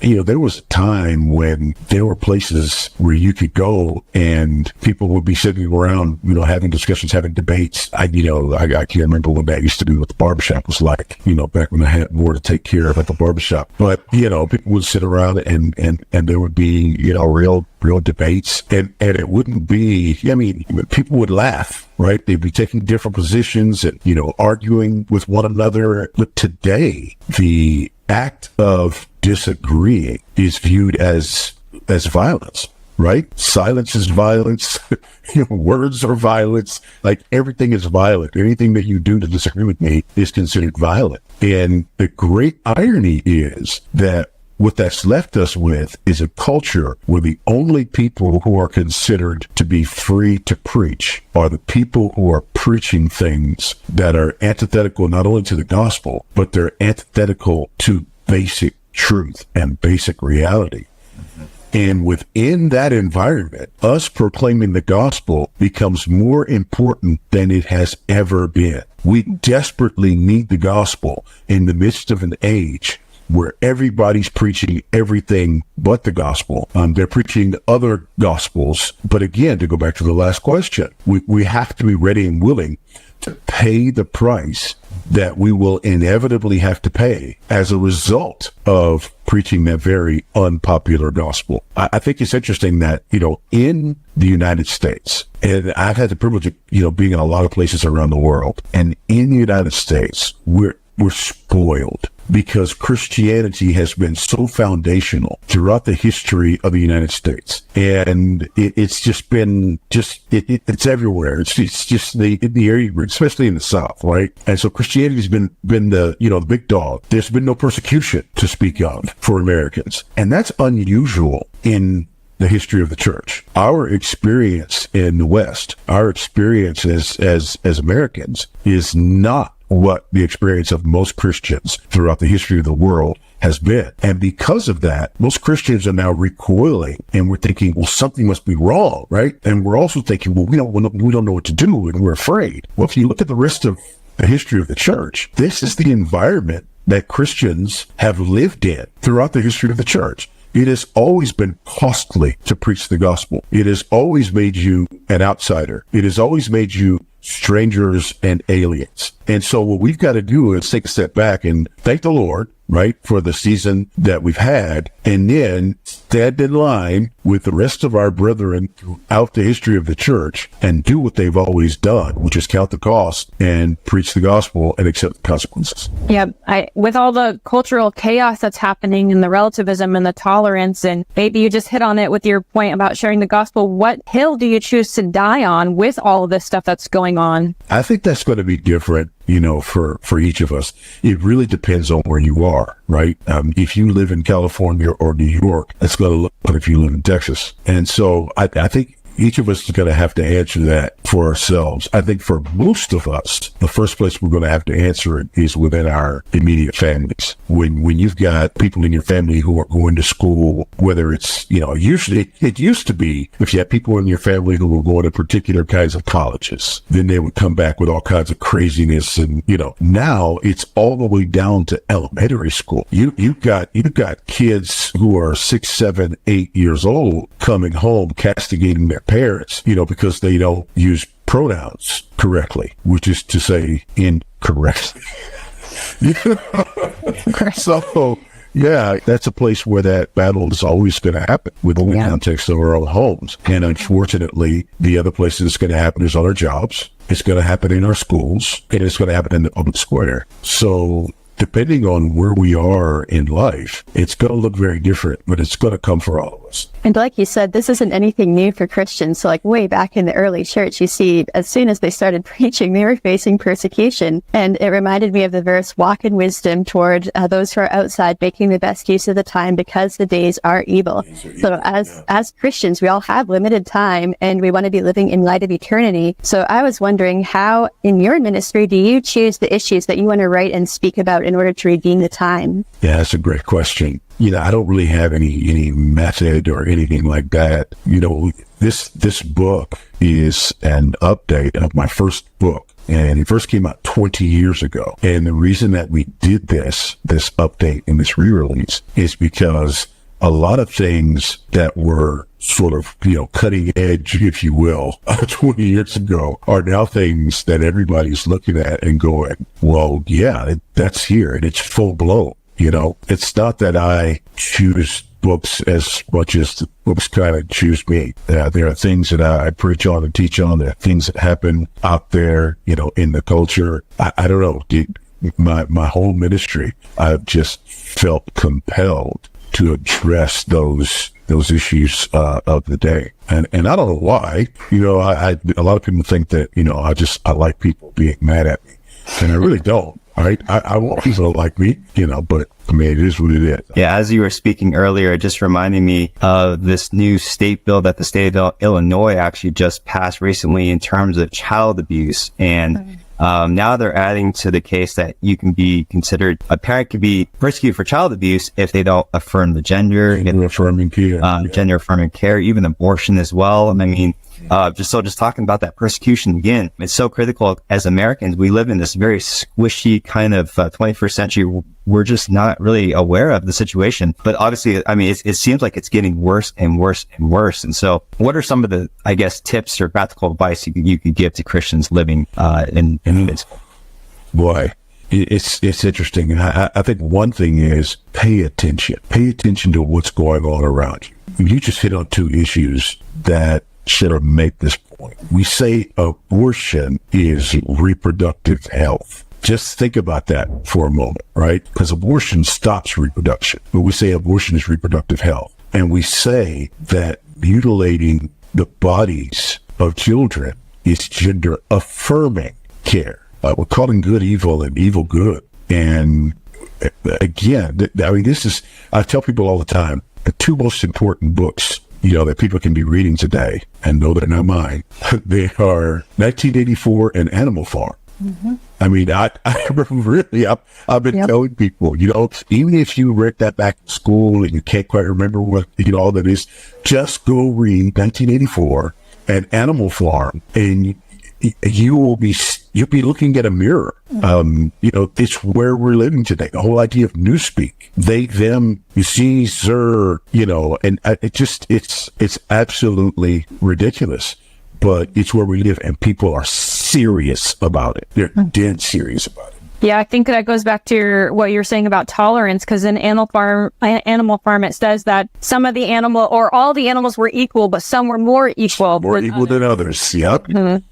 there was a time when there were places where you could go and people would be sitting around, having discussions, having debates. I can't remember what that used to be, what the barbershop was like, back when I had more to take care of at the barbershop. But, people would sit around and there would be, real debates, and it wouldn't be, people would laugh, right? They'd be taking different positions and, arguing with one another. But today, the act of disagreeing is viewed as violence, right? Silence is violence. Words are violence. Like, everything is violent. Anything that you do to disagree with me is considered violent. And the great irony is that what that's left us with is a culture where the only people who are considered to be free to preach are the people who are preaching things that are antithetical not only to the gospel, but they're antithetical to basic truth and basic reality. And within that environment, us proclaiming the gospel becomes more important than it has ever been. We desperately need the gospel in the midst of an age where everybody's preaching everything but the gospel. They're preaching other gospels. But again, to go back to the last question, we have to be ready and willing to pay the price that we will inevitably have to pay as a result of preaching that very unpopular gospel. I think it's interesting that, in the United States, and I've had the privilege of, being in a lot of places around the world, and in the United States, we're spoiled because Christianity has been so foundational throughout the history of the United States. And it's just been it's everywhere. It's just the area, especially in the South, right? And so Christianity has been the, the big dog. There's been no persecution to speak of for Americans. And that's unusual in the history of the church. Our experience in the West, our experience as Americans is not what the experience of most Christians throughout the history of the world has been. And because of that, most Christians are now recoiling, and we're thinking, well, something must be wrong, right? And we're also thinking, well, we don't know what to do, and we're afraid. Well, if you look at the rest of the history of the church, this is the environment that Christians have lived in throughout the history of the church. It has always been costly to preach the gospel. It has always made you an outsider. It has always made you strangers and aliens. And so what we've got to do is take a step back and thank the Lord, right, for the season that we've had, and then stand in line with the rest of our brethren throughout the history of the church and do what they've always done, which is count the cost and preach the gospel and accept the consequences. Yeah, with all the cultural chaos that's happening and the relativism and the tolerance, and maybe you just hit on it with your point about sharing the gospel, what hill do you choose to die on with all of this stuff that's going on? I think that's going to be different, for each of us. It really depends on where you are, right? If you live in California or New York, it's going to look different if you live in Texas. And so I think each of us is going to have to answer that for ourselves. I think for most of us, the first place we're going to have to answer it is within our immediate families. When you've got people in your family who are going to school, whether it's, usually it used to be if you had people in your family who were going to particular kinds of colleges, then they would come back with all kinds of craziness. And, now it's all the way down to elementary school. You've got kids who are 6, 7, 8 years old coming home castigating their parents, because they don't use pronouns correctly, which is to say incorrectly. So, yeah, that's a place where that battle is always going to happen within the context of our own homes. And unfortunately, the other place it's going to happen is on our jobs. It's going to happen in our schools, and it's going to happen in the public square. So depending on where we are in life, it's going to look very different, but it's going to come for all of us. And like you said, this isn't anything new for Christians. So like way back in the early church, you see, as soon as they started preaching, they were facing persecution. And it reminded me of the verse, walk in wisdom toward those who are outside, making the best use of the time because the days are evil. So as Christians, we all have limited time and we want to be living in light of eternity. So I was wondering, how in your ministry do you choose the issues that you want to write and speak about in order to redeem the time? Yeah, that's a great question. I don't really have any method or anything like that. This book is an update of my first book, and it first came out 20 years ago. And the reason that we did this update and this re-release is because a lot of things that were sort of, cutting edge, if you will, 20 years ago are now things that everybody's looking at and going, well, yeah, that's here and it's full blown. It's not that I choose books as much as the books kind of choose me. There are things that I preach on and teach on. There are things that happen out there, in the culture. I don't know. My whole ministry, I've just felt compelled to address those issues of the day. And I don't know why. A lot of people think that, I like people being mad at me. And I really don't. All right. I want people to like me, but I mean, it is what it is. Yeah. As you were speaking earlier, it just reminded me of this new state bill that the state of Illinois actually just passed recently in terms of child abuse. And now they're adding to the case that you can be considered, a parent could be persecuted for child abuse if they don't affirm the gender. Gender affirming care. Gender affirming care, even abortion as well. I mean, just talking about that persecution again, it's so critical. As Americans, we live in this very squishy kind of 21st century. We're just not really aware of the situation. But obviously, I mean, it seems like it's getting worse and worse and worse. And so what are some of the, I guess, tips or practical advice you could give to Christians living in this? Boy, it's interesting. I think one thing is pay attention. Pay attention to what's going on around you. You just hit on two issues that should have made this point. We say abortion is reproductive health. Just think about that for a moment, right? Because abortion stops reproduction, but we say abortion is reproductive health. And we say that mutilating the bodies of children is gender affirming care. We're calling good evil and evil good. And again, I mean, I tell people all the time, the two most important books that people can be reading today, and know they're not mine, they are 1984 and Animal Farm. Mm-hmm. I mean, I really, I've been telling people, even if you read that back in school and you can't quite remember what, all that is, just go read 1984 and Animal Farm, and you'll be looking at a mirror. It's where we're living today. The whole idea of newspeak, they, them, you see, sir, and it's absolutely ridiculous, but it's where we live, and people are serious about it. They're dead serious about it. Yeah, I think that goes back to what you're saying about tolerance, because in Animal Farm, it says that some of the animal, or all the animals were equal, but some were more equal. More equal than others. Yep. Mm-hmm.